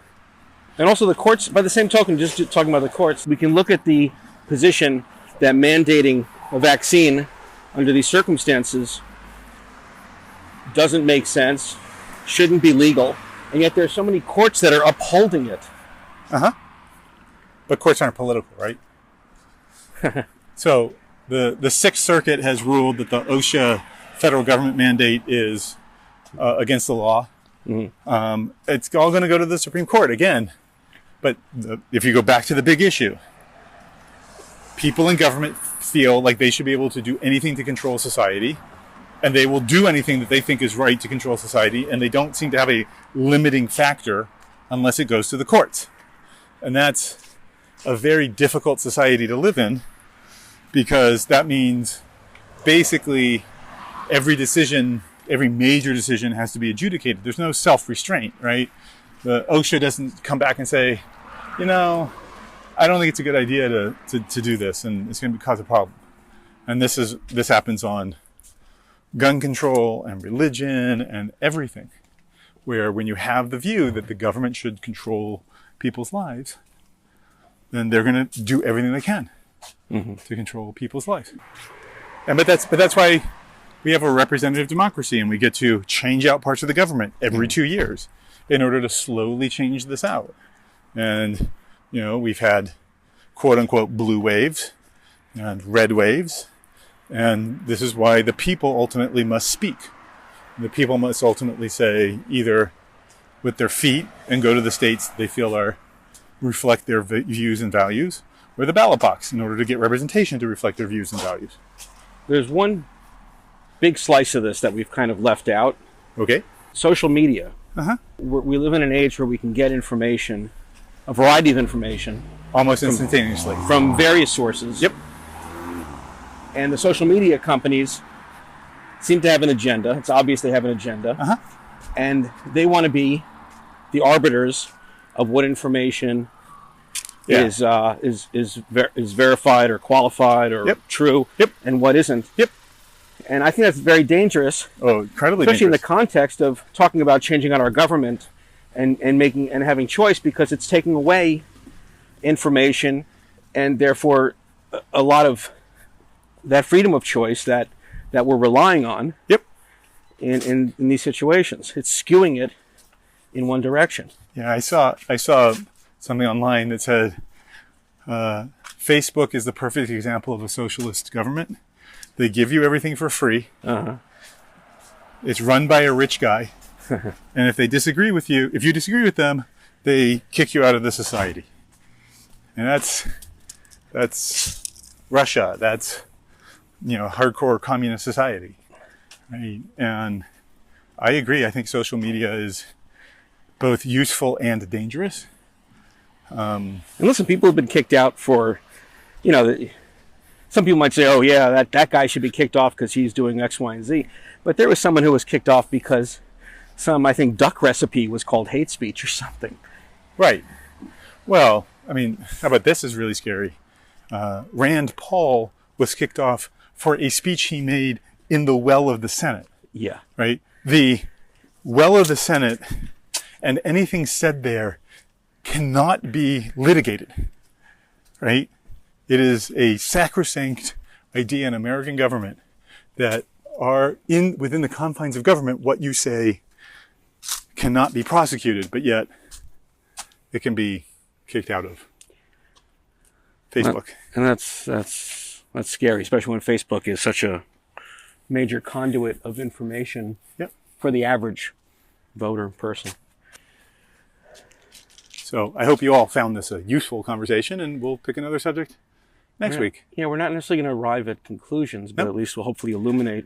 And also the courts, by the same token, just talking about the courts, we can look at the position that mandating a vaccine under these circumstances doesn't make sense, shouldn't be legal, and yet there are so many courts that are upholding it. But courts aren't political, right? So the Sixth Circuit has ruled that the OSHA federal government mandate is against the law. It's all going to go to the Supreme Court again. But if you go back to the big issue, people in government feel like they should be able to do anything to control society, and they will do anything that they think is right to control society, and they don't seem to have a limiting factor unless it goes to the courts. And that's a very difficult society to live in, because that means basically every major decision has to be adjudicated. There's no self-restraint, right? The OSHA doesn't come back and say, I don't think it's a good idea to do this, and it's going to cause a problem. And this happens on gun control and religion and everything, where when you have the view that the government should control people's lives, then they're going to do everything they can to control people's lives. But that's why we have a representative democracy, and we get to change out parts of the government every 2 years in order to slowly change this out. And, we've had quote unquote blue waves and red waves. And this is why the people ultimately must speak. The people must ultimately say, either with their feet and go to the states they feel reflect their views and values, or the ballot box in order to get representation to reflect their views and values. There's one big slice of this that we've kind of left out. Okay. Social media. We live in an age where we can get information, a variety of information. Almost instantaneously. From various sources. Yep. And the social media companies seem to have an agenda. It's obvious they have an agenda. And they want to be the arbiters of what information is verified or qualified or true and what isn't. And I think that's very dangerous. Oh, incredibly especially dangerous. in the context of talking about changing out our government and having choice, because it's taking away information and therefore a lot of that freedom of choice that we're relying on in these situations. It's skewing it in one direction. Yeah, I saw something online that said Facebook is the perfect example of a socialist government. They give you everything for free. It's run by a rich guy. And if you disagree with them, they kick you out of the society. And that's Russia. That's, hardcore communist society. Right? And I agree. I think social media is both useful and dangerous. And listen, people have been kicked out for, some people might say, oh yeah, that guy should be kicked off because he's doing X, Y, and Z. But there was someone who was kicked off because I think, duck recipe was called hate speech or something. Right. Well, I mean, how about this is really scary. Rand Paul was kicked off for a speech he made in the well of the Senate. Yeah. Right? The well of the Senate and anything said there cannot be litigated. Right? It is a sacrosanct idea in American government that within the confines of government, what you say cannot be prosecuted, but yet it can be kicked out of Facebook. And that's scary, especially when Facebook is such a major conduit of information for the average voter person. So I hope you all found this a useful conversation, and we'll pick another subject next week. Yeah, we're not necessarily going to arrive at conclusions, but at least we'll hopefully illuminate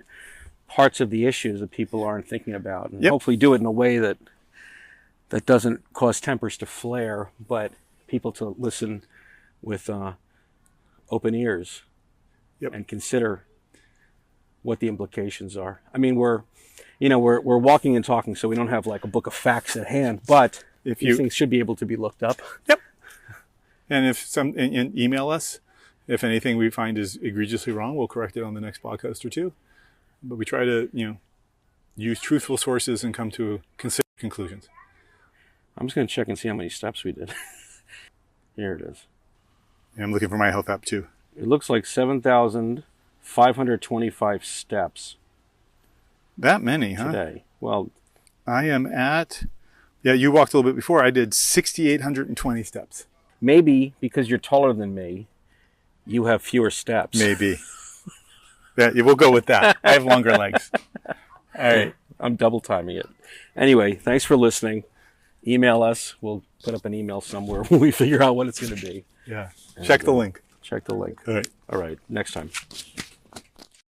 parts of the issues that people aren't thinking about, and hopefully do it in a way that doesn't cause tempers to flare, but people to listen with open ears and consider what the implications are. I mean, we're walking and talking, so we don't have like a book of facts at hand, but these things should be able to be looked up. And and email us if anything we find is egregiously wrong. We'll correct it on the next podcast or two. But we try to use truthful sources and come to considered conclusions. I'm just going to check and see how many steps we did. Here it is. Yeah, I'm looking for my health app too. It looks like 7,525 steps. That many, huh? Today. Well, I am at, you walked a little bit before. I did 6,820 steps. Maybe because you're taller than me, you have fewer steps. Maybe. We'll go with that. I have longer legs. All right. I'm double timing it. Anyway, thanks for listening. Email us. We'll put up an email somewhere when we figure out what it's going to be. Yeah. Check the link. Check the link. All right. All right. Next time.